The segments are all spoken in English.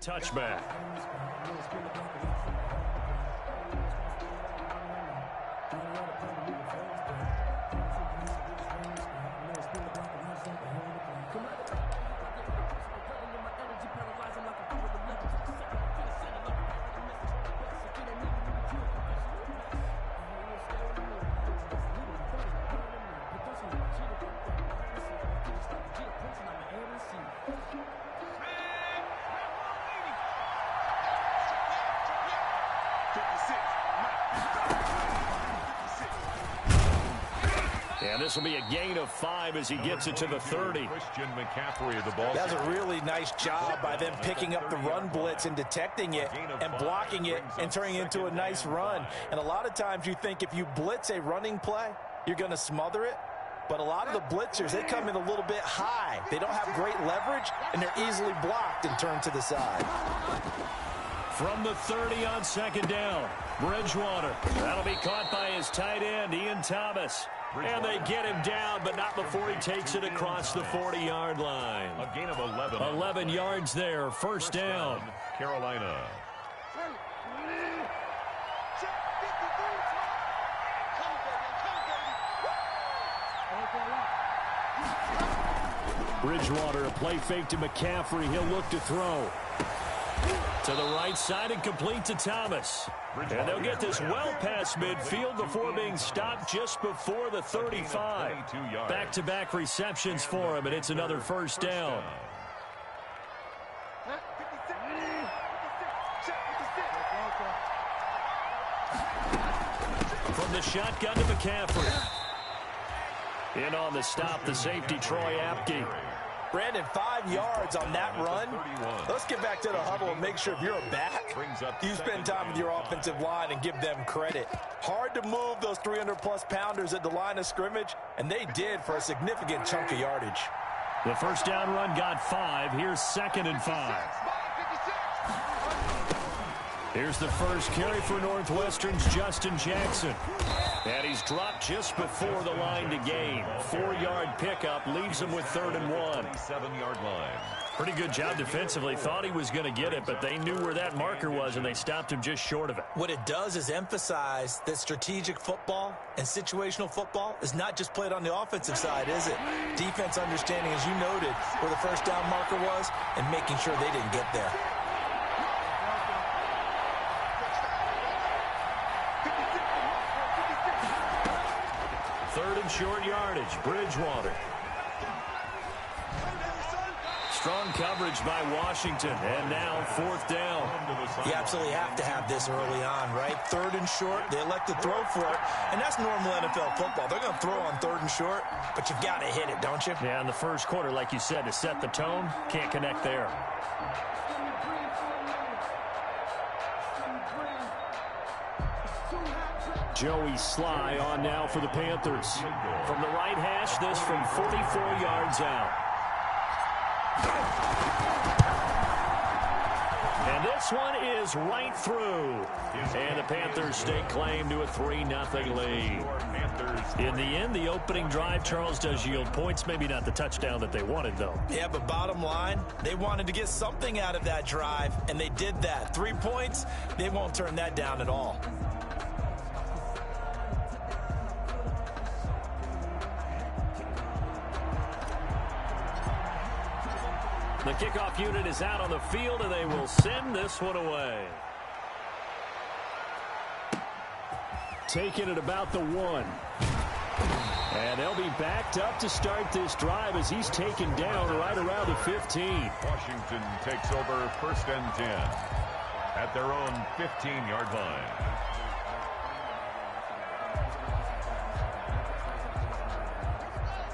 touchback. And this will be a gain of 5 as he gets it to the 30. That's a really nice job by them picking up the run blitz and detecting it and blocking it and turning it into a nice run. And a lot of times you think if you blitz a running play, you're going to smother it. But a lot of the blitzers, they come in a little bit high. They don't have great leverage, and they're easily blocked and turned to the side. From the 30 on second down, Bridgewater. That'll be caught by his tight end, Ian Thomas. And they get him down, but not before he takes it across the 40-yard line. A gain of 11. 11 yards there, first down. Carolina. Bridgewater, a play fake to McCaffrey. He'll look to throw. To the right side and complete to Thomas. And they'll get this well past midfield before being stopped just before the 35. Back-to-back receptions for him, and it's another first down. From the shotgun to McCaffrey. In on the stop, the safety, Troy Apke. Brandon, 5 yards on that run. Let's get back to the huddle and make sure if you're a back, you spend time with your offensive line and give them credit. Hard to move those 300-plus pounders at the line of scrimmage, and they did for a significant chunk of yardage. The first down run got 5. Here's 2nd and 5. Here's the first carry for Northwestern's Justin Jackson. And he's dropped just before the line to gain. 4-yard pickup leaves him with 3rd and 1. 7-yard line. Pretty good job defensively. Thought he was going to get it, but they knew where that marker was, and they stopped him just short of it. What it does is emphasize that strategic football and situational football is not just played on the offensive side, is it? Defense understanding, as you noted, where the first down marker was and making sure they didn't get there. Short yardage, Bridgewater. Strong coverage by Washington, and now 4th down. You absolutely have to have this early on, right? 3rd and short, they elect to throw for it, and that's normal NFL football. They're going to throw on 3rd and short, but you've got to hit it, don't you? Yeah, in the first quarter, like you said, to set the tone, can't connect there. Joey Sly on now for the Panthers. From the right hash, this from 44 yards out. And this one is right through. And the Panthers stake claim to a 3-0 lead. In the end, the opening drive, Charles, does yield points. Maybe not the touchdown that they wanted, though. Yeah, but bottom line, they wanted to get something out of that drive, and they did that. 3 points, they won't turn that down at all. The kickoff unit is out on the field, and they will send this one away. Taking it about the 1. And they'll be backed up to start this drive as he's taken down right around the 15. Washington takes over 1st and 10 at their own 15-yard line.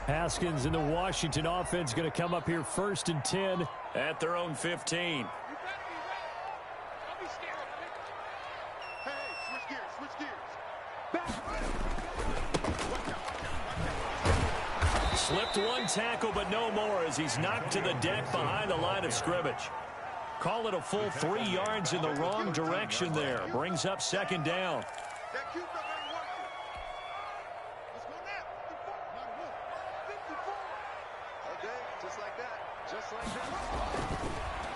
Haskins and the Washington offense going to come up here 1st and 10 at their own 15. Slipped one tackle, but no more as he's knocked to the deck behind the line of scrimmage. Call it a full 3 yards in the wrong direction there. Brings up 2nd down.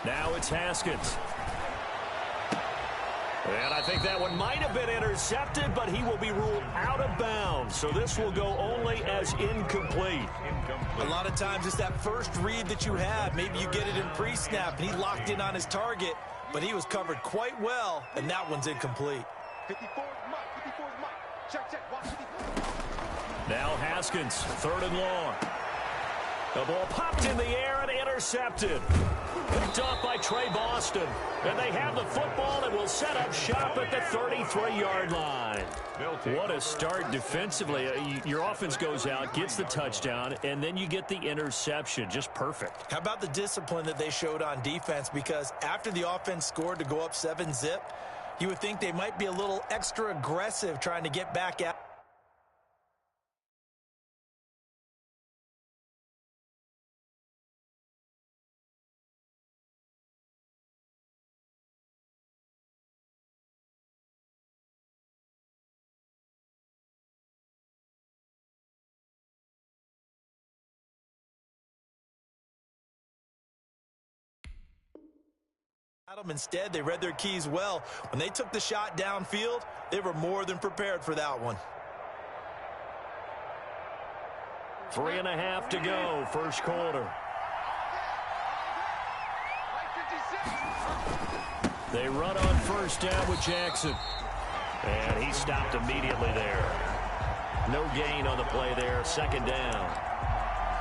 Now it's Haskins. And I think that one might have been intercepted, but he will be ruled out of bounds. So this will go only as incomplete. A lot of times it's that first read that you have. Maybe you get it in pre-snap, and he locked in on his target, but he was covered quite well, and that one's incomplete. Now Haskins, 3rd and long. The ball popped in the air and intercepted. Picked off by Trey Boston. And they have the football and will set up shop at the 33-yard line. What a start defensively. Your offense goes out, gets the touchdown, and then you get the interception. Just perfect. How about the discipline that they showed on defense? Because after the offense scored to go up 7-zip, you would think they might be a little extra aggressive trying to get back out. Instead, they read their keys well. When they took the shot downfield, they were more than prepared for that one. 3.5 to go, first quarter. They run on first down with Jackson. And he stopped immediately there. No gain on the play there, 2nd down.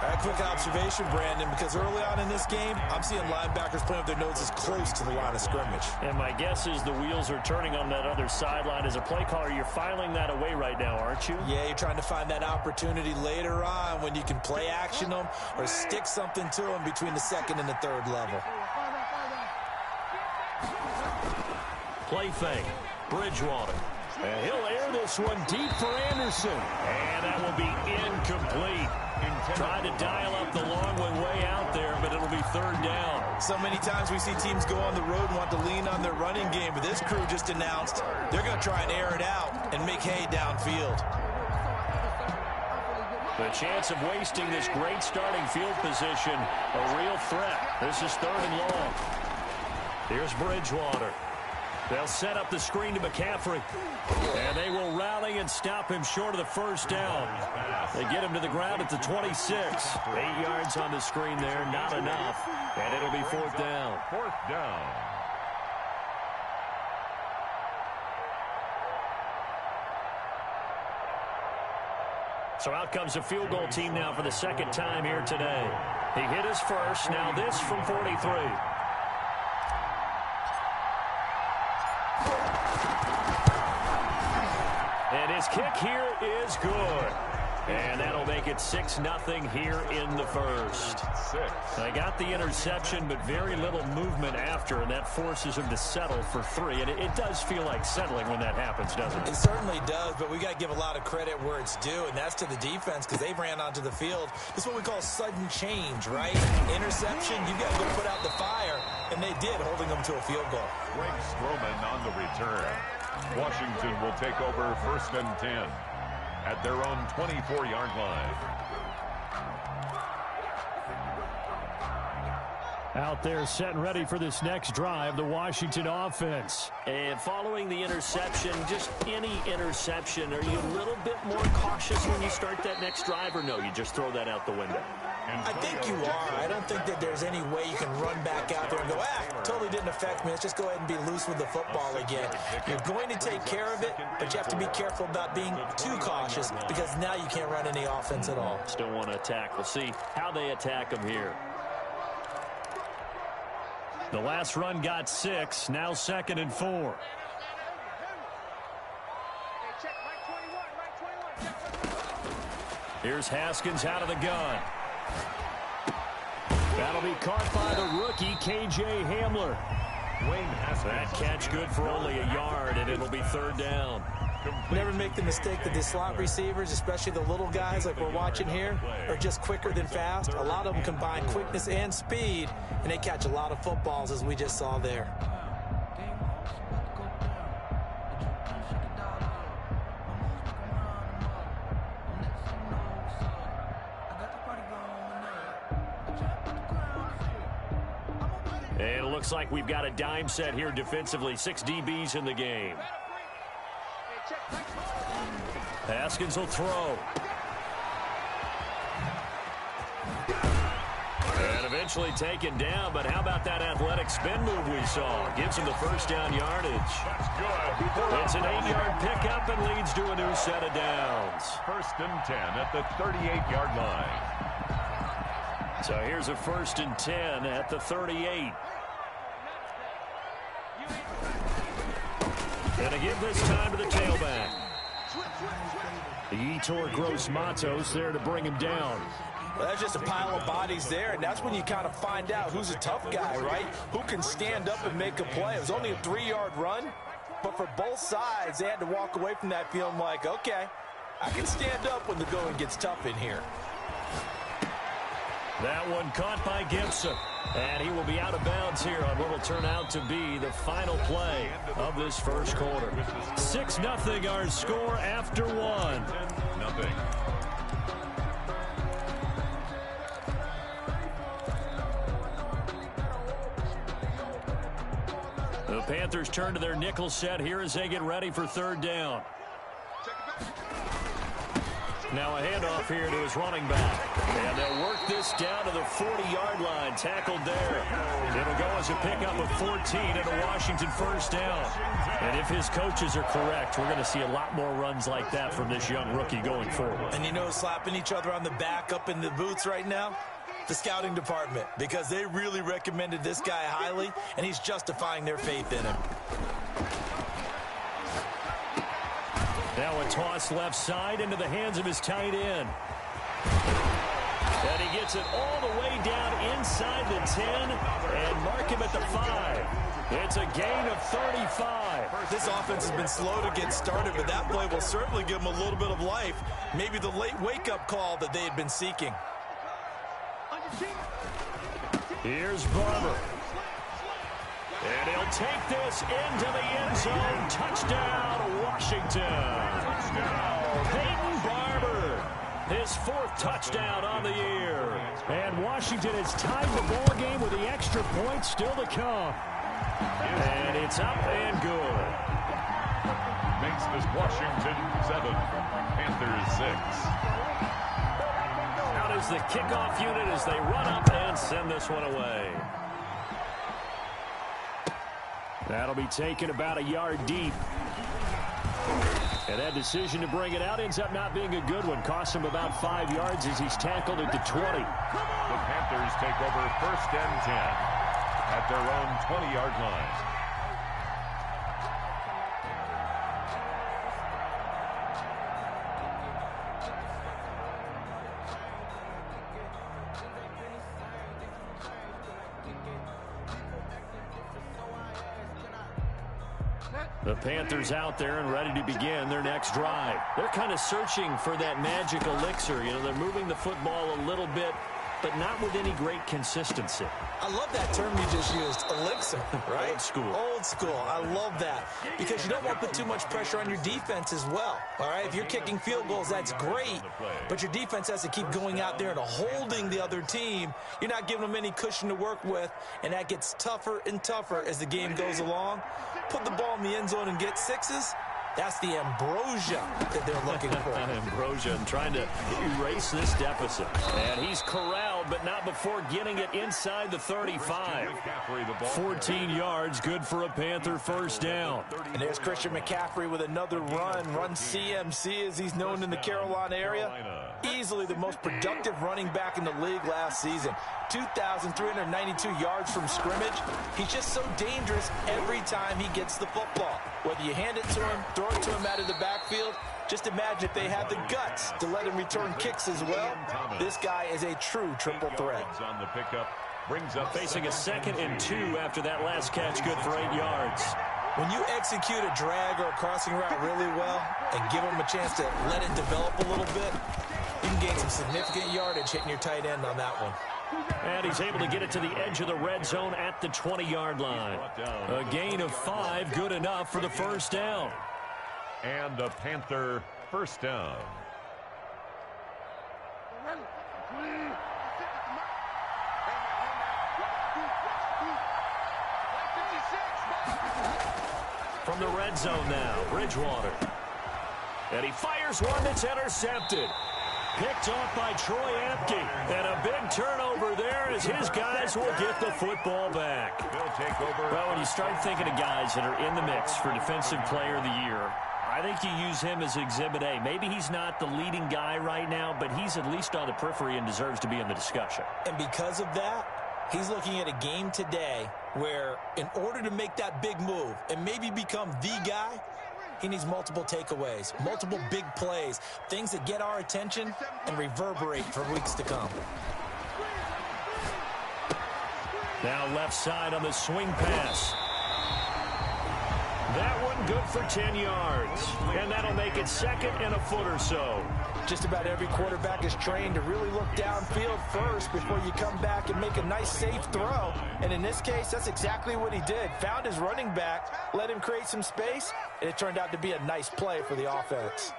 A quick observation, Brandon, because early on in this game, I'm seeing linebackers playing with their noses close to the line of scrimmage. And my guess is the wheels are turning on that other sideline. As a play caller, you're filing that away right now, aren't you? Yeah, you're trying to find that opportunity later on when you can play action them or stick something to them between the 2nd and the 3rd level. Play fake. Bridgewater. And he'll air this one deep for Anderson. And that will be incomplete. Tried to dial up the long one way out there, but it'll be 3rd down. So many times we see teams go on the road and want to lean on their running game, but this crew just announced they're going to try and air it out and make hay downfield. The chance of wasting this great starting field position, a real threat. This is 3rd and long. Here's Bridgewater. They'll set up the screen to McCaffrey. And they will rally and stop him short of the 1st down. They get him to the ground at the 26. 8 yards on the screen there, not enough. And it'll be 4th down. 4th down. So out comes a field goal team now for the 2nd time here today. He hit his first, now this from 43. And his kick here is good. And that'll make it 6-0 here in the first. They got the interception, but very little movement after, and that forces him to settle for 3. And it does feel like settling when that happens, doesn't it? It certainly does, but we got to give a lot of credit where it's due, and that's to the defense because they ran onto the field. This is what we call sudden change, right? Interception, you got to go put out the fire, and they did, holding them to a field goal. Greg Stroman on the return. Washington will take over 1st and 10 at their own 24-yard line. Out there set and ready for this next drive, the Washington offense. And following the interception, just any interception, are you a little bit more cautious when you start that next drive, or no, you just throw that out the window? I think you are. I don't think that there's any way you can run back out there and go, totally didn't affect me. Let's just go ahead and be loose with the football again. You're going to take care of it, but you have to be careful about being too cautious because now you can't run any offense at all. Still want to attack. We'll see how they attack them here. The last run got 6, now 2nd and 4. Here's Haskins out of the gun. That'll be caught by the rookie, K.J. Hamler. That catch good for only a yard, and it'll be 3rd down. Never make the mistake that the slot receivers, especially the little guys like we're watching here, are just quicker than fast. A lot of them combine quickness and speed, and they catch a lot of footballs, as we just saw there. And it looks like we've got a dime set here defensively. 6 DBs in the game. Haskins will throw. And eventually taken down, but how about that athletic spin move we saw? Gives him the first down yardage. That's good. It's an 8-yard pickup and leads to a new set of downs. First and 10 at the 38-yard line. So here's a 1st and 10 at the 38. And to give this time to the tailback. The Yetur Gross Matos there to bring him down. Well, that's just a pile of bodies there, and that's when you kind of find out who's a tough guy, right? Who can stand up and make a play. It was only a 3-yard run, but for both sides, they had to walk away from that feeling like, okay, I can stand up when the going gets tough in here. That one caught by Gibson. And he will be out of bounds here on what will turn out to be the final play of this first quarter. 6-0 our score after 1. Nothing. The Panthers turn to their nickel set here as they get ready for 3rd down. Now a handoff here to his running back. And they'll work this down to the 40-yard line. Tackled there. It'll go as a pickup of 14 and a Washington first down. And if his coaches are correct, we're going to see a lot more runs like that from this young rookie going forward. And you know, slapping each other on the back up in the boots right now? The scouting department, because they really recommended this guy highly, and he's justifying their faith in him. Now a toss left side into the hands of his tight end. And he gets it all the way down inside the 10 and mark him at the 5. It's a gain of 35. This offense has been slow to get started, but that play will certainly give them a little bit of life. Maybe the late wake-up call that they had been seeking. Here's Barber. And he'll take this into the end zone. Touchdown, Washington. Peyton Barber, his 4th touchdown on the year. And Washington has tied the ball game with the extra point still to come. And it's up and good. Makes this Washington 7, Panthers 6. Out is the kickoff unit as they run up and send this one away. That'll be taken about a yard deep. And that decision to bring it out ends up not being a good one. Costs him about 5 yards as he's tackled at the 20. The Panthers take over 1st and 10 at their own 20-yard line. The Panthers out there and ready to begin their next drive. They're kind of searching for that magic elixir. You know, they're moving the football a little bit, but not with any great consistency. I love that term you just used, elixir, right? Old school. Old school. I love that because you don't want to put too much pressure on your defense as well, all right? If you're kicking field goals, that's great, but your defense has to keep going out there and holding the other team. You're not giving them any cushion to work with, and that gets tougher and tougher as the game goes along. Put the ball in the end zone and get 6s. That's the ambrosia that they're looking for. Ambrosia and trying to erase this deficit. And he's corralled, but not before getting it inside the 35. 14 yards, good for a Panther first down. And there's Christian McCaffrey with another run CMC as he's known in the Carolina area. Easily the most productive running back in the league last season. 2,392 yards from scrimmage. He's just so dangerous every time he gets the football. Whether you hand it to him, throw it to him out of the backfield, just imagine if they have the guts to let him return kicks as well. This guy is a true triple threat. On the pickup, brings up facing a 2nd and 2 after that last catch, good for 8 yards. When you execute a drag or a crossing route really well and give him a chance to let it develop a little bit, you can gain some significant yardage hitting your tight end on that one. And he's able to get it to the edge of the red zone at the 20-yard line. A gain of 5, good enough for the first down. And a Panther first down. from the red zone now. Bridgewater. And he fires one that's intercepted. Picked off by Troy Apke. And a big turnover there as his guys will get the football back. They'll take over. Well, when you start thinking of guys that are in the mix for Defensive Player of the Year, I think you use him as Exhibit A. Maybe he's not the leading guy right now, but he's at least on the periphery and deserves to be in the discussion. And because of that, he's looking at a game today where in order to make that big move and maybe become the guy, he needs multiple takeaways, multiple big plays, things that get our attention and reverberate for weeks to come. Now left side on the swing pass. That one good for 10 yards. And that'll make it second and a foot or so. Just about every quarterback is trained to really look downfield first before you come back and make a nice, safe throw. And in this case, that's exactly what he did. Found his running back, let him create some space, and it turned out to be a nice play for the offense.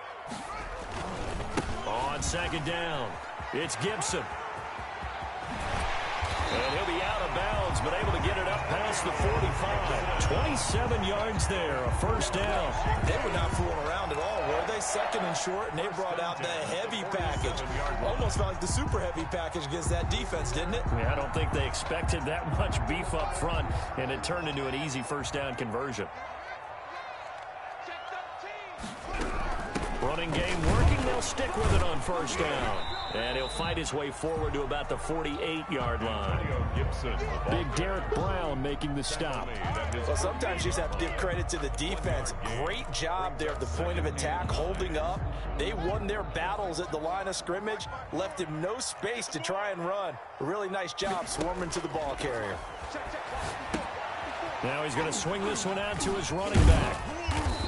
On second down, it's Gibson. And he'll be out of bounds, but able to get it up past the 45. 27 yards there, a first down. They were not fooling around at all, were they? Second and short, and they brought out the heavy package. Almost felt like the super heavy package against that defense, didn't it? Yeah, I don't think they expected that much beef up front, and it turned into an easy first down conversion. Running game working. They'll stick with it on first down. And he'll fight his way forward to about the 48-yard line. Big Derek Brown making the stop. Well, sometimes you just have to give credit to the defense. Great job there at the point of attack, holding up. They won their battles at the line of scrimmage, left him no space to try and run. A really nice job swarming to the ball carrier. Now he's going to swing this one out to his running back.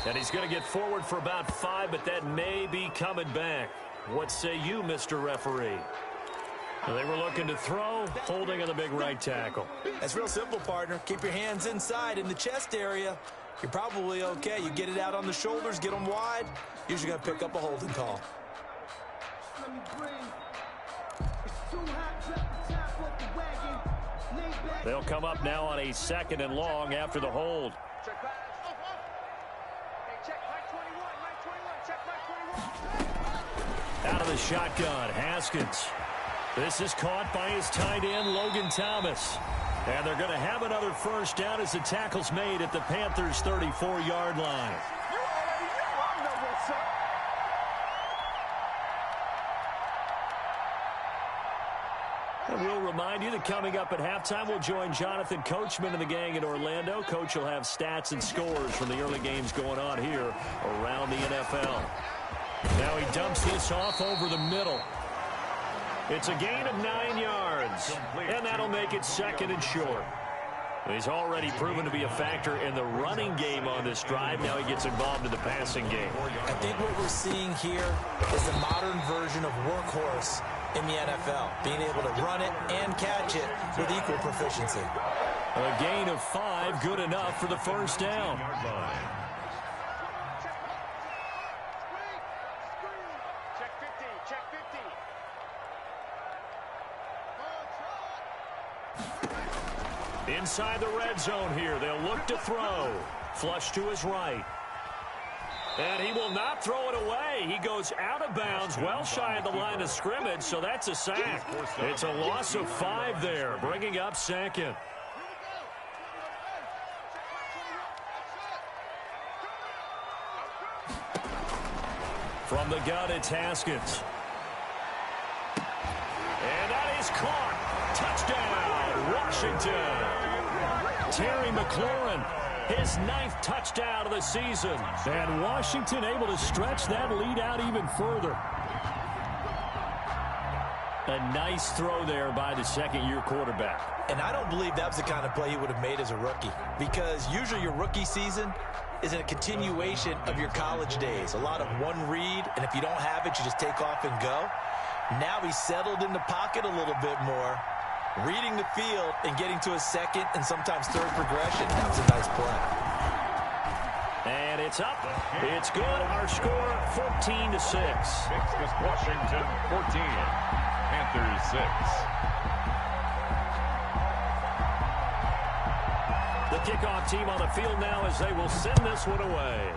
And he's going to get forward for about 5, but that may be coming back. What say you, Mr. Referee? Well, they were looking to throw, holding on the big right tackle. That's real simple, partner. Keep your hands inside in the chest area. You're probably okay. You get it out on the shoulders, get them wide. Usually going to pick up a holding call. They'll come up now on a second and long after the hold. Out of the shotgun, Haskins. This is caught by his tight end, Logan Thomas. And they're going to have another first down as the tackle's made at the Panthers' 34-yard line. And we'll remind you that coming up at halftime, we'll join Jonathan Coachman and the gang in Orlando. Coach will have stats and scores from the early games going on here around the NFL. Now he dumps this off over the middle. It's a gain of 9 yards, and that'll make it second and short. He's already proven to be a factor in the running game on this drive. Now he gets involved in the passing game. I think what we're seeing here is the modern version of workhorse in the NFL, being able to run it and catch it with equal proficiency. A gain of 5, good enough for the first down. Inside the red zone here, they'll look to throw. Flush to his right. And he will not throw it away. He goes out of bounds, well shy of the line of scrimmage, so that's a sack. It's a loss of 5 there, bringing up second. From the gun, it's Haskins. And that is caught. Touchdown, Washington. Terry McLaurin, his 9th touchdown of the season. And Washington able to stretch that lead out even further. A nice throw there by the second-year quarterback. And I don't believe that was the kind of play he would have made as a rookie, because usually your rookie season is a continuation of your college days. A lot of one read, and if you don't have it, you just take off and go. Now he's settled in the pocket a little bit more, reading the field and getting to a second and sometimes third progression. That was a nice play. And it's up. It's good. Our score, 14-6. Washington 14, Panthers 6. The kickoff team on the field now as they will send this one away.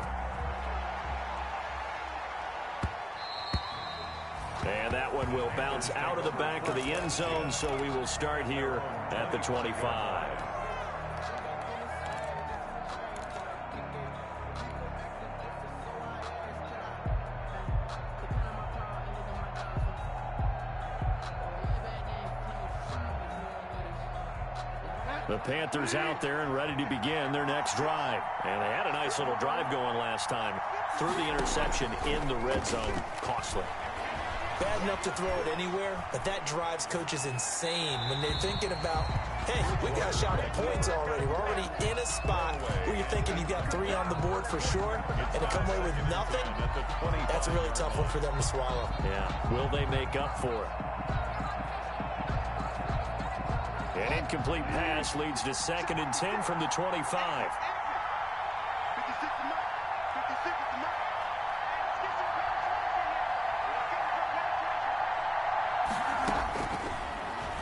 And that one will bounce out of the back of the end zone, so we will start here at the 25. The Panthers out there and ready to begin their next drive. And they had a nice little drive going last time. Threw the interception in the red zone. Costly. Bad enough to throw it anywhere, but that drives coaches insane when they're thinking about, hey, we got a shot at points already. We're already in a spot where you're thinking you've got 3 on the board for sure, and to come away with nothing, that's a really tough one for them to swallow. Yeah, will they make up for it? An incomplete pass leads to 2nd and 10 from the 25.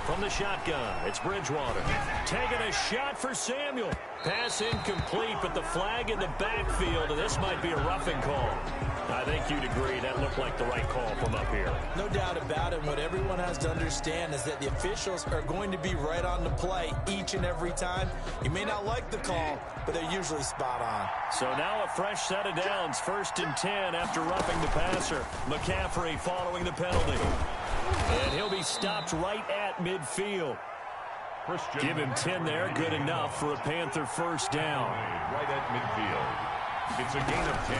From the shotgun, it's Bridgewater. Taking a shot for Samuel. Pass incomplete, but the flag in the backfield, and this might be a roughing call. I think you'd agree that looked like the right call from up here. No doubt about it. What everyone has to understand is that the officials are going to be right on the play each and every time. You may not like the call, but they're usually spot on. So now a fresh set of downs. 1st and 10 after roughing the passer. McCaffrey following the penalty. And he'll be stopped right at midfield. Give him 10 there. Good enough for a Panther first down. Right at midfield. It's a gain of 10.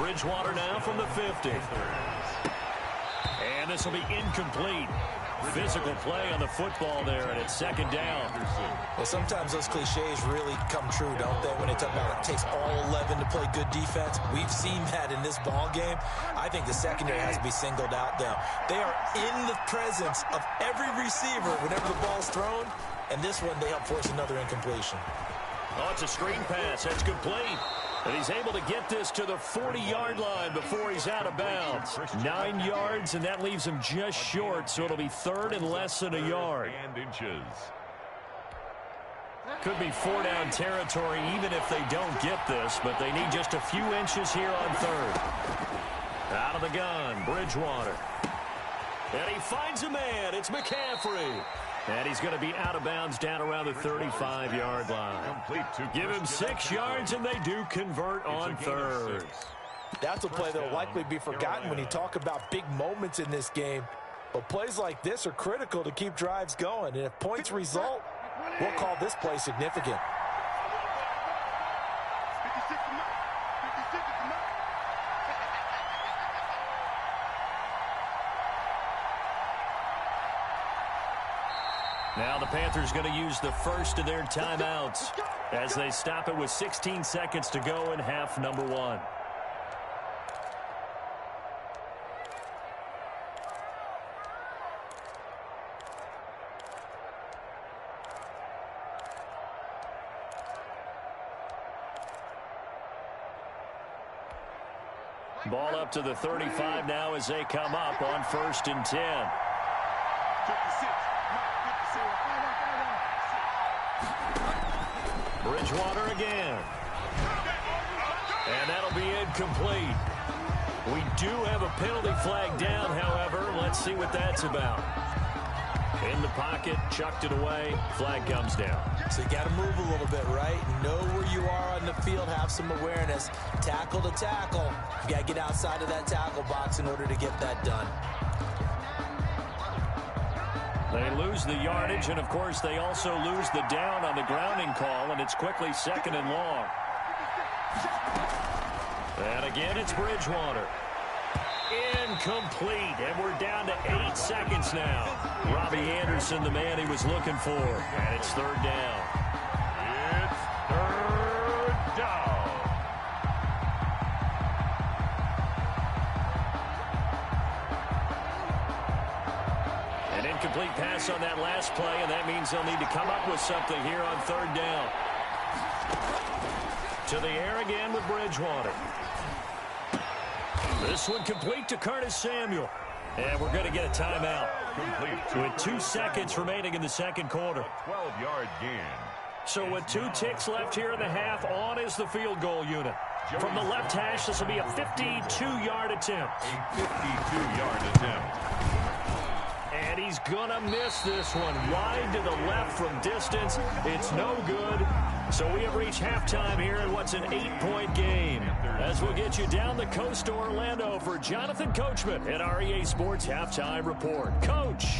Bridgewater now from the 50. And this will be incomplete. Physical play on the football there, and it's 2nd down. Well, sometimes those cliches really come true, don't they? When they talk about it takes all 11 to play good defense. We've seen that in this ball game. I think the secondary has to be singled out, though. They are in the presence of every receiver whenever the ball's thrown, and this one they help force another incompletion. Oh, it's a screen pass. That's complete. And he's able to get this to the 40-yard line before he's out of bounds. 9 yards, and that leaves him just short, so it'll be 3rd and less than a yard. Could be 4-down territory even if they don't get this, but they need just a few inches here on 3rd. Out of the gun, Bridgewater. And he finds a man. It's McCaffrey. And he's going to be out of bounds down around the 35-yard line. Give him 6 yards, and they do convert on 3rd. That's a play that will likely be forgotten when you talk about big moments in this game. But plays like this are critical to keep drives going. And if points result, we'll call this play significant. Now the Panthers going to use the first of their timeouts as they stop it with 16 seconds to go in half number 1. Ball up to the 35 now as they come up on 1st and 10. Bridgewater again. And that'll be incomplete. We do have a penalty flag down, however. Let's see what that's about. In the pocket, chucked it away. Flag comes down. So you got to move a little bit, right? Know where you are on the field, have some awareness. Tackle to tackle. You got to get outside of that tackle box in order to get that done. They lose the yardage, and, of course, they also lose the down on the grounding call, and it's quickly 2nd and long. And again, it's Bridgewater. Incomplete, and we're down to 8 seconds now. Robbie Anderson, the man he was looking for, and it's 3rd down. It's 3rd down. An incomplete pass on that last play, and that means they'll need to come up with something here on 3rd down. To the air again with Bridgewater. This one complete to Curtis Samuel. And we're going to get a timeout. With 2 seconds remaining in the 2nd quarter. 12-yard gain. So with 2 ticks left here in the half, on is the field goal unit. From the left hash, this will be a 52-yard attempt. A 52-yard attempt. And he's going to miss this one. Wide to the left from distance. It's no good. So we have reached halftime here in what's an 8-point game. As we'll get you down the coast to Orlando for Jonathan Coachman at our EA Sports Halftime Report. Coach.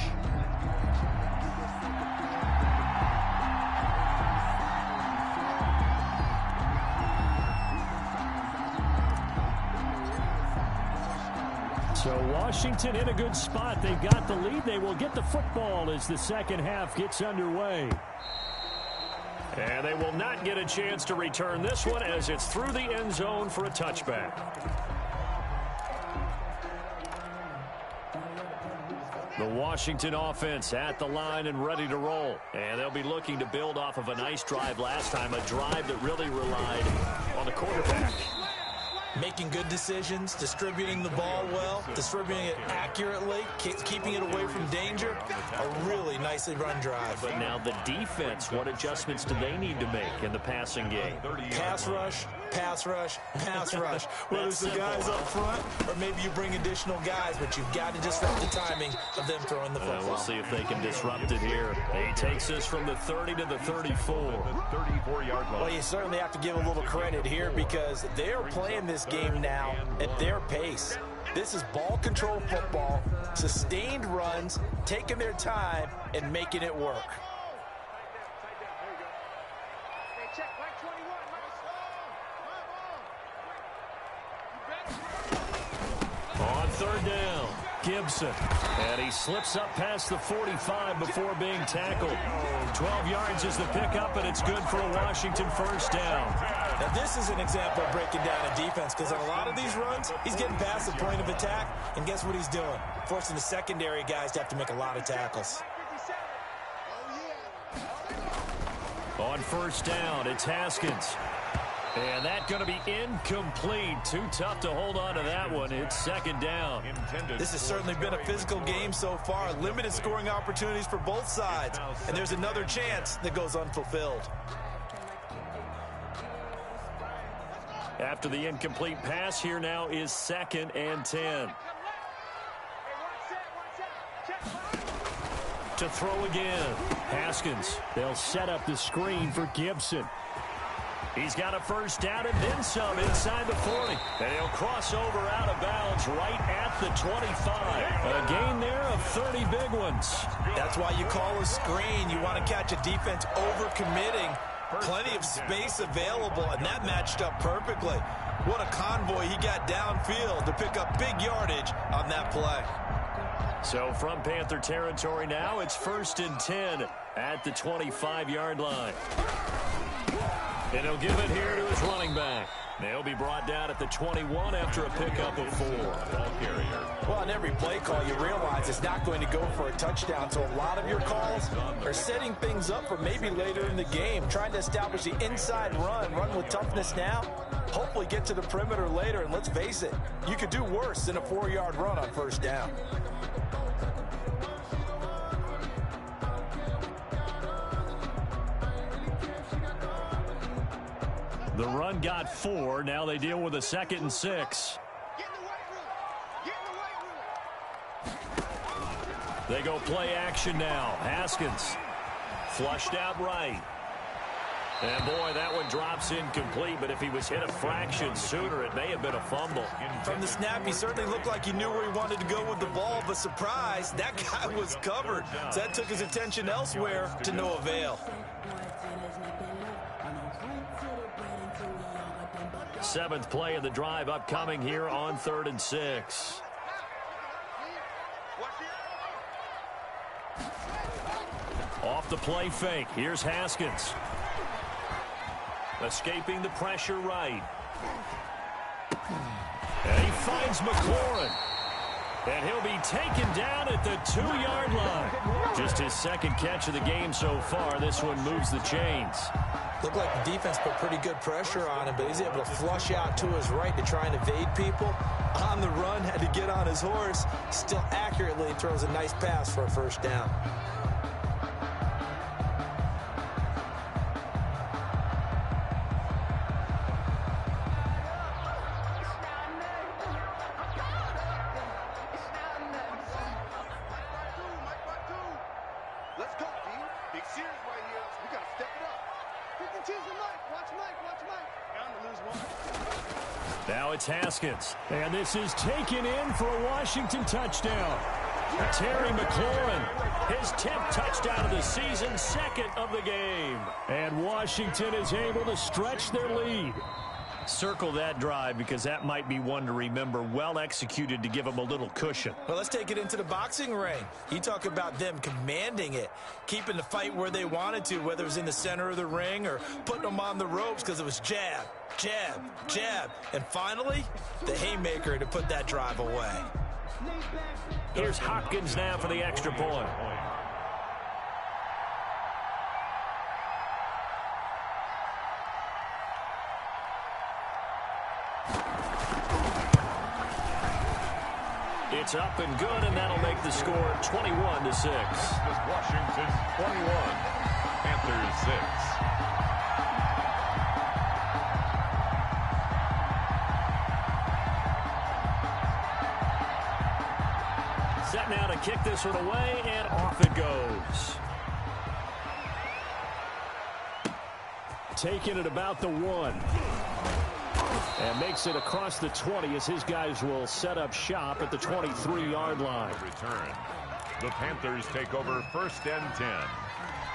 So Washington in a good spot. They've got the lead. They will get the football as the second half gets underway. And they will not get a chance to return this one as it's through the end zone for a touchback. The Washington offense at the line and ready to roll. And they'll be looking to build off of a nice drive last time, a drive that really relied on the quarterback. Making good decisions, distributing the ball well, distributing it accurately, keeping it away from danger. A really nicely run drive. But now the defense, what adjustments do they need to make in the passing game? Pass rush, pass rush, pass rush. Whether it's the guys up front or maybe you bring additional guys, but you've got to disrupt the timing of them throwing the football. We'll see if they can disrupt it here. He takes this from the 30 to the 34. 34-yard line. Well, you certainly have to give a little credit here because they're playing this game now at their pace. This is ball control football, sustained runs, taking their time and making it work. On third down, Gibson. And he slips up past the 45 before being tackled. 12 yards is the pickup, and it's good for a Washington first down. Now, this is an example of breaking down a defense because on a lot of these runs, he's getting past the point of attack, and guess what he's doing? Forcing the secondary guys to have to make a lot of tackles. On first down, it's Haskins. And that's going to be incomplete. Too tough to hold on to that one. It's second down. This has certainly been a physical game so far. Limited scoring opportunities for both sides. And there's another chance that goes unfulfilled. After the incomplete pass, here now is 2nd and 10. To throw again. Haskins. They'll set up the screen for Gibson. He's got a first down and then some inside the 40. And he'll cross over out of bounds right at the 25. A gain there of 30 big ones. That's why you call a screen. You want to catch a defense over-committing. Plenty of space available, and that matched up perfectly. What a convoy he got downfield to pick up big yardage on that play. So from Panther territory now, it's 1st and 10 at the 25-yard line. And he'll give it here to his running back. They'll be brought down at the 21 after a pickup of 4. Ball carrier. Well, on every play call, you realize it's not going to go for a touchdown. So a lot of your calls are setting things up for maybe later in the game, trying to establish the inside run with toughness now, hopefully get to the perimeter later. And let's face it, you could do worse than a 4-yard run on first down. The run got 4. Now they deal with a 2nd and 6. They go play action now. Haskins flushed out right. And boy, that one drops incomplete, but if he was hit a fraction sooner, it may have been a fumble. From the snap, he certainly looked like he knew where he wanted to go with the ball, but surprise, that guy was covered. So that took his attention elsewhere to no avail. 7th play of the drive upcoming here on 3rd and 6. Off the play fake. Here's Haskins. Escaping the pressure right. And he finds McLaurin. And he'll be taken down at the 2-yard line. Just his 2nd catch of the game so far. This one moves the chains. Looked like the defense put pretty good pressure on him, but he's able to flush out to his right to try and evade people. On the run, had to get on his horse. Still accurately throws a nice pass for a first down. serious right here. We got to step it up. You can choose the mic. Watch Mike. Watch Mike. Bound to lose one. Now it's Haskins. And this is taken in for a Washington touchdown. Terry McLaurin, his 10th touchdown of the season, second of the game. And Washington is able to stretch their lead. Circle that drive because that might be one to remember. Well executed to give them a little cushion. Well, let's take it into the boxing ring. You talk about them commanding it, keeping the fight where they wanted to, whether it was in the center of the ring or putting them on the ropes because it was jab, jab, jab. And finally, the haymaker to put that drive away. Here's Hopkins now for the extra point. It's up and good, and that'll make the score 21-6. Washington 21, Panthers 6. Set now to kick this one away, and off it goes. Taking it about the 1. And makes it across the 20 as his guys will set up shop at the 23-yard line. Return. The Panthers take over 1st and 10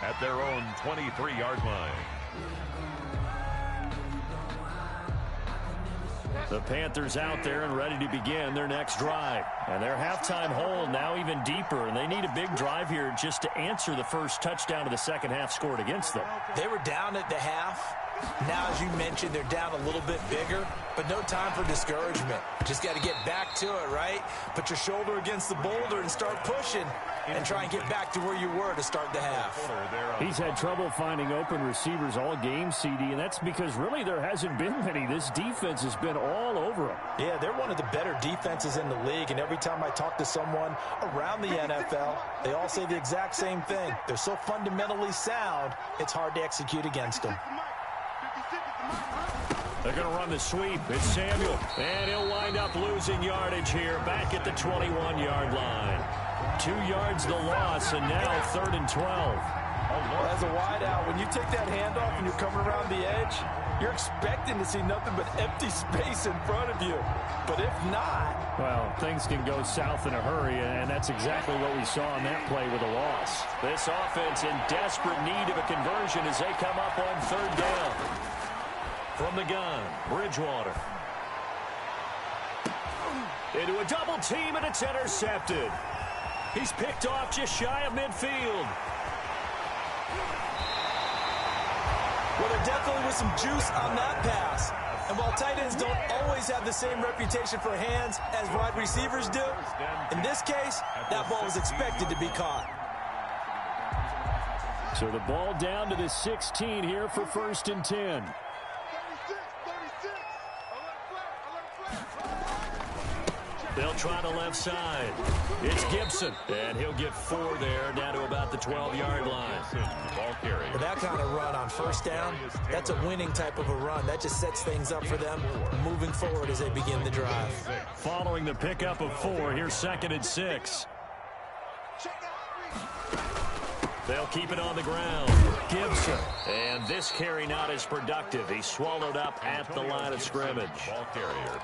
at their own 23-yard line. The Panthers out there and ready to begin their next drive. And their halftime hole now even deeper, and they need a big drive here just to answer the first touchdown of the second half scored against them. They were down at the half. Now, as you mentioned, they're down a little bit bigger, but no time for discouragement. Just got to get back to it, right? Put your shoulder against the boulder and start pushing and try and get back to where you were to start the half. He's had trouble finding open receivers all game, CD, and that's because really there hasn't been many. This defense has been all over them. Yeah, they're one of the better defenses in the league, and every time I talk to someone around the NFL, they all say the exact same thing. They're so fundamentally sound, it's hard to execute against them. They're going to run the sweep. It's Samuel. And he'll wind up losing yardage here back at the 21-yard line. 2 yards the loss, and now 3rd and 12. As a wideout, when you take that handoff and you're coming around the edge, you're expecting to see nothing but empty space in front of you. But if not... Well, things can go south in a hurry, and that's exactly what we saw on that play with a loss. This offense in desperate need of a conversion as they come up on 3rd down. From the gun, Bridgewater. Into a double team, and it's intercepted. He's picked off just shy of midfield. Well, there definitely was some juice on that pass. And while tight ends don't always have the same reputation for hands as wide receivers do, in this case, that ball was expected to be caught. So the ball down to the 16 here for 1st and 10. They'll try the left side. It's Gibson, and he'll get 4 there, down to about the 12-yard line. With that kind of run on 1st down, that's a winning type of a run. That just sets things up for them moving forward as they begin the drive. Following the pickup of 4, here's 2nd and 6. They'll keep it on the ground. Gibson. And this carry not as productive. He's swallowed up at the line of scrimmage.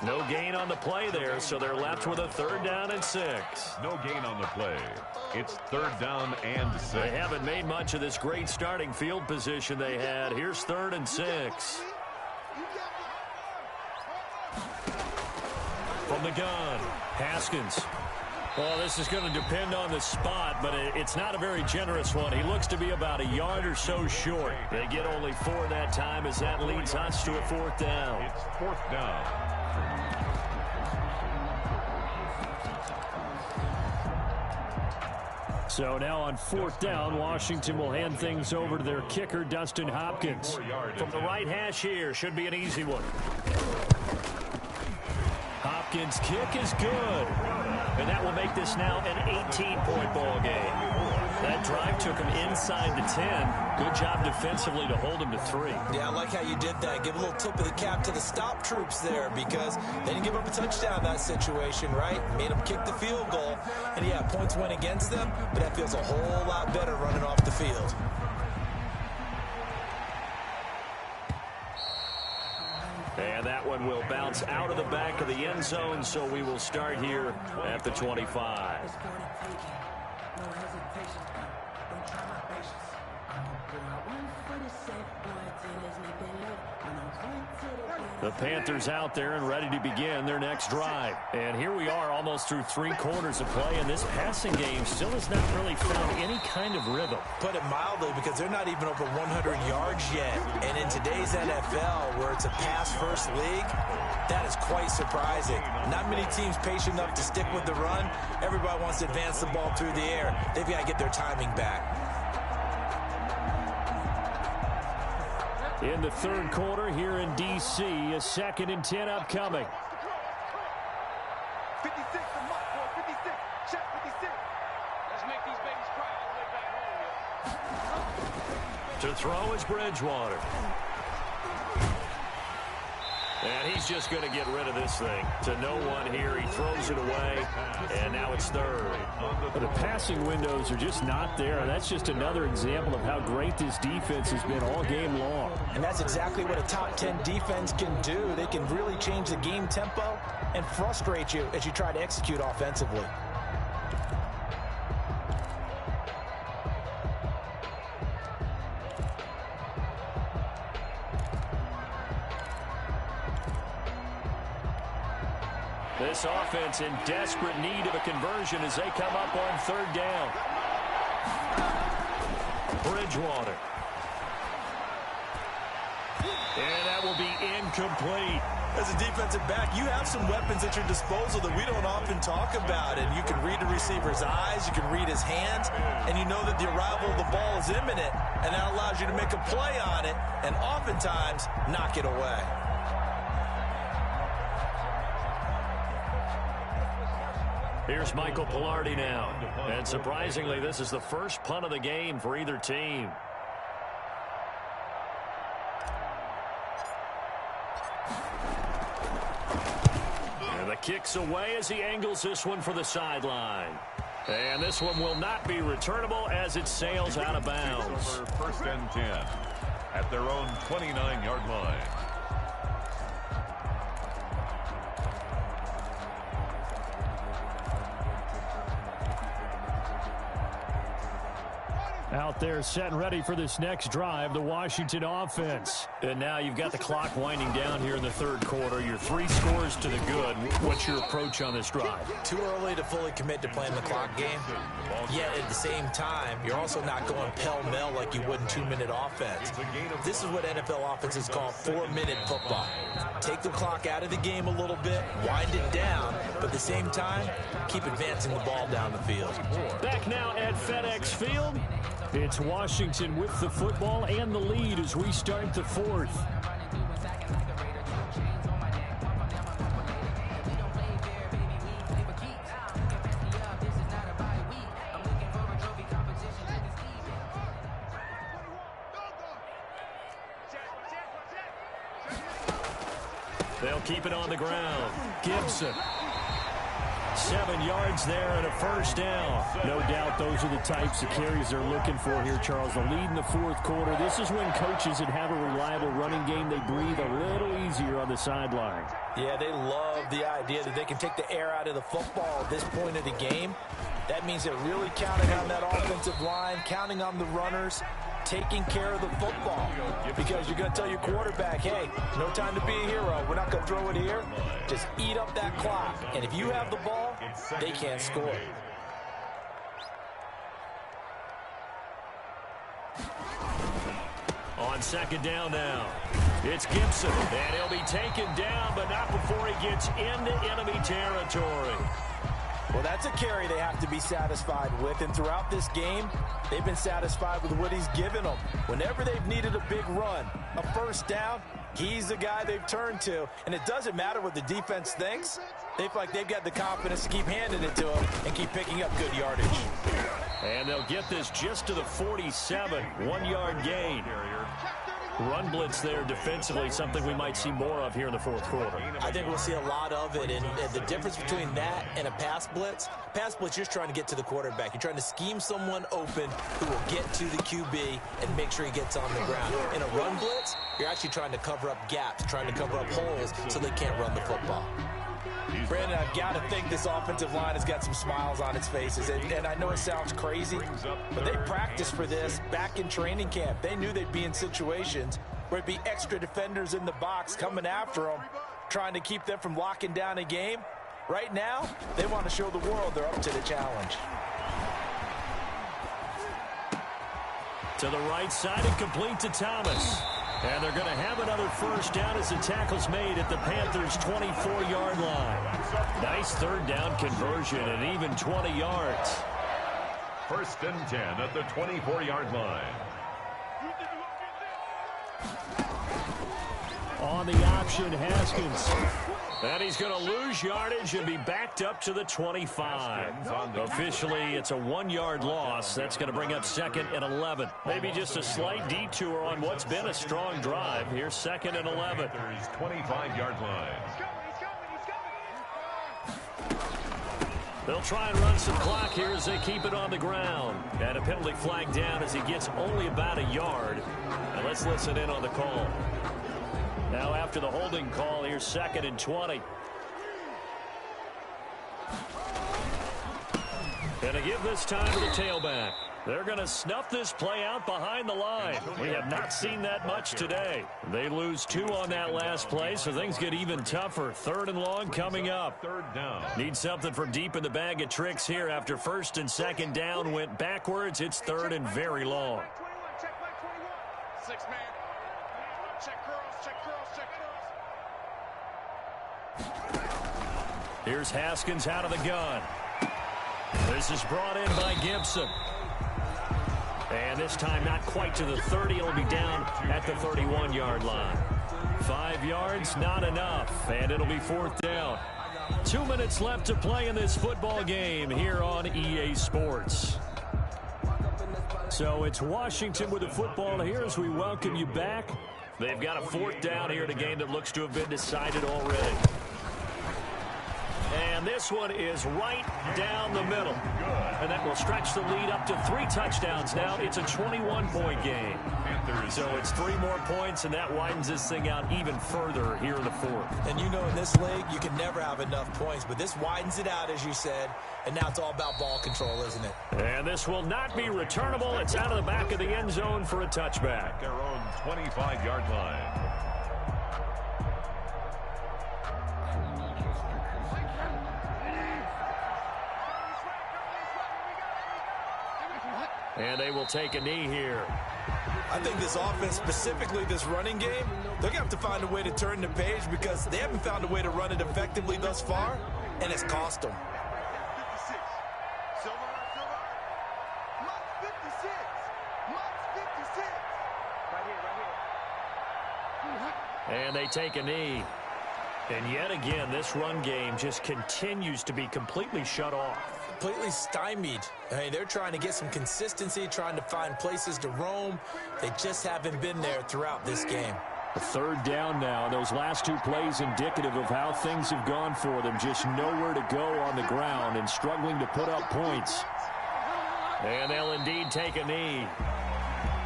No gain on the play there, so they're left with a 3rd down and 6. No gain on the play. It's 3rd down and 6. They haven't made much of this great starting field position they had. Here's 3rd and 6. From the gun, Haskins. Well, this is going to depend on the spot, but it's not a very generous one. He looks to be about a yard or so short. They get only 4 that time as that leads us to a 4th down. It's 4th down. So now on 4th down, Washington will hand things over to their kicker, Dustin Hopkins. From the right hash here, should be an easy one. Hopkins' kick is good. And that will make this now an 18-point ball game. That drive took him inside the 10. Good job defensively to hold him to 3. Yeah, I like how you did that. Give a little tip of the cap to the stop troops there because they didn't give up a touchdown in that situation, right? Made them kick the field goal. And, yeah, points went against them, but that feels a whole lot better running off the field. one will bounce out of the back of the end zone, so we will start here at the 25. The Panthers out there and ready to begin their next drive. And here we are almost through 3 quarters of play, and this passing game still has not really found any kind of rhythm. Put it mildly, because they're not even over 100 yards yet. And in today's NFL, where it's a pass-first league, that is quite surprising. Not many teams patient enough to stick with the run. Everybody wants to advance the ball through the air. They've got to get their timing back. In the third quarter here in D.C., a 2nd and 10 upcoming. 56 to Mike, boy, 56. Check 56. Let's make these babies cry all the way back home, yo. To throw is Bridgewater. And he's just going to get rid of this thing. To no one here. He throws it away. And now it's third. But the passing windows are just not there. And that's just another example of how great this defense has been all game long. And that's exactly what a top 10 defense can do. They can really change the game tempo and frustrate you as you try to execute offensively. This offense in desperate need of a conversion as they come up on 3rd down. Bridgewater. And that will be incomplete. As a defensive back, you have some weapons at your disposal that we don't often talk about. And you can read the receiver's eyes, you can read his hands, and you know that the arrival of the ball is imminent. And that allows you to make a play on it and oftentimes knock it away. Here's Michael Pilardi now. And surprisingly, this is the first punt of the game for either team. And the kick's away as he angles this one for the sideline. And this one will not be returnable as it sails out of bounds. 1st and 10 at their own 29-yard line. Out there set and ready for this next drive, the Washington offense. And now you've got the clock winding down here in the 3rd quarter. You're 3 scores to the good. What's your approach on this drive? Too early to fully commit to playing the clock game. Yet at the same time, you're also not going pell-mell like you would in 2-minute offense. This is what NFL offenses call 4-minute football. Take the clock out of the game a little bit, wind it down, but at the same time, keep advancing the ball down the field. Back now at FedEx Field. It's Washington with the football and the lead as we start the 4th. They'll keep it on the ground. Gibson. 7 yards there and a 1st down. No doubt those are the types of carries they're looking for here, Charles. The lead in the 4th quarter. This is when coaches that have a reliable running game, they breathe a little easier on the sideline. Yeah, they love the idea that they can take the air out of the football at this point of the game. That means they're really counting on that offensive line, counting on the runners, taking care of the football. Because you're going to tell your quarterback, hey, no time to be a hero. We're not going to throw it here. Just eat up that clock. And if you have the ball, they can't score. On 2nd down now, it's Gibson. And he'll be taken down, but not before he gets into enemy territory. Well, that's a carry they have to be satisfied with. And throughout this game, they've been satisfied with what he's given them. Whenever they've needed a big run, a 1st down, he's the guy they've turned to. And it doesn't matter what the defense thinks. They feel like they've got the confidence to keep handing it to him and keep picking up good yardage. And they'll get this just to the 47. 1-yard gain. Run blitz there defensively, something we might see more of here in the fourth quarter. I think we'll see a lot of it, and the difference between that and a pass blitz, you're just trying to get to the quarterback. You're trying to scheme someone open who will get to the QB and make sure he gets on the ground. In a run blitz, you're actually trying to cover up gaps, trying to cover up holes so they can't run the football. Brandon, I've got to think this offensive line has got some smiles on its faces. And I know it sounds crazy, but they practiced for this back in training camp. They knew they'd be in situations where it'd be extra defenders in the box coming after them, trying to keep them from locking down a game. Right now, they want to show the world they're up to the challenge. To the right side and complete to Thomas. And they're going to have another first down as the tackle's made at the Panthers' 24-yard line. Nice third down conversion and even 20 yards. 1st and 10 at the 24-yard line. On the option, Haskins. And he's going to lose yardage and be backed up to the 25. Officially, it's a 1-yard loss. That's going to bring up 2nd and 11. Maybe just a slight detour on what's been a strong drive. Here's 2nd and 11. 25-yard line. They'll try and run some clock here as they keep it on the ground. And a penalty flag down as he gets only about a yard. And let's listen in on the call. Now after the holding call, here's 2nd and 20. And to give this time to the tailback. They're going to snuff this play out behind the line. We have not seen that much today. They lose 2 on that last play, so things get even tougher. 3rd and long coming up. 3rd down. Need something from deep in the bag of tricks here. After 1st and 2nd down went backwards, it's 3rd and very long. Check 21. 6-man. Check curls, check curls, check curls. Here's Haskins out of the gun. This is brought in by Gibson. And this time not quite to the 30. It'll be down at the 31-yard line. 5 yards, not enough. And it'll be 4th down. 2 minutes left to play in this football game here on EA Sports. So it's Washington with the football here as we welcome you back. They've got a 4th down here in a game that looks to have been decided already. And this one is right down the middle. And that will stretch the lead up to 3 touchdowns now. It's a 21-point game. So it's 3 more points, and that widens this thing out even further here in the 4th. And you know in this league, you can never have enough points. But this widens it out, as you said. And now it's all about ball control, isn't it? And this will not be returnable. It's out of the back of the end zone for a touchback. Their own 25-yard line. And they will take a knee here. I think this offense, specifically this running game, they're going to have to find a way to turn the page because they haven't found a way to run it effectively thus far, and it's cost them. 56. Silver. Mike 56. Mike 56. Right here. And they take a knee. And yet again, this run game just continues to be completely shut off. Completely stymied. I mean, they're trying to get some consistency, trying to find places to roam. They just haven't been there throughout this game. A 3rd down now. Those last 2 plays indicative of how things have gone for them. Just nowhere to go on the ground and struggling to put up points. And they'll indeed take a knee.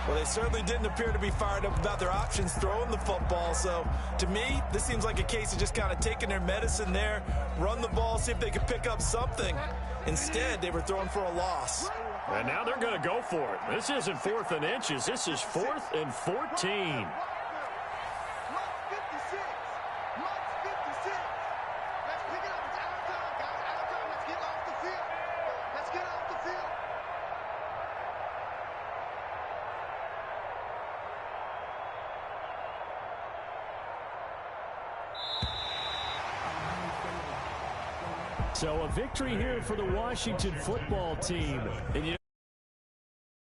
Well, they certainly didn't appear to be fired up about their options throwing the football. So, to me, this seems like a case of just kind of taking their medicine there, run the ball, see if they can pick up something. Instead, they were throwing for a loss. And now they're going to go for it. This isn't 4th and inches. This is 4th and 14. So a victory here for the Washington football team. And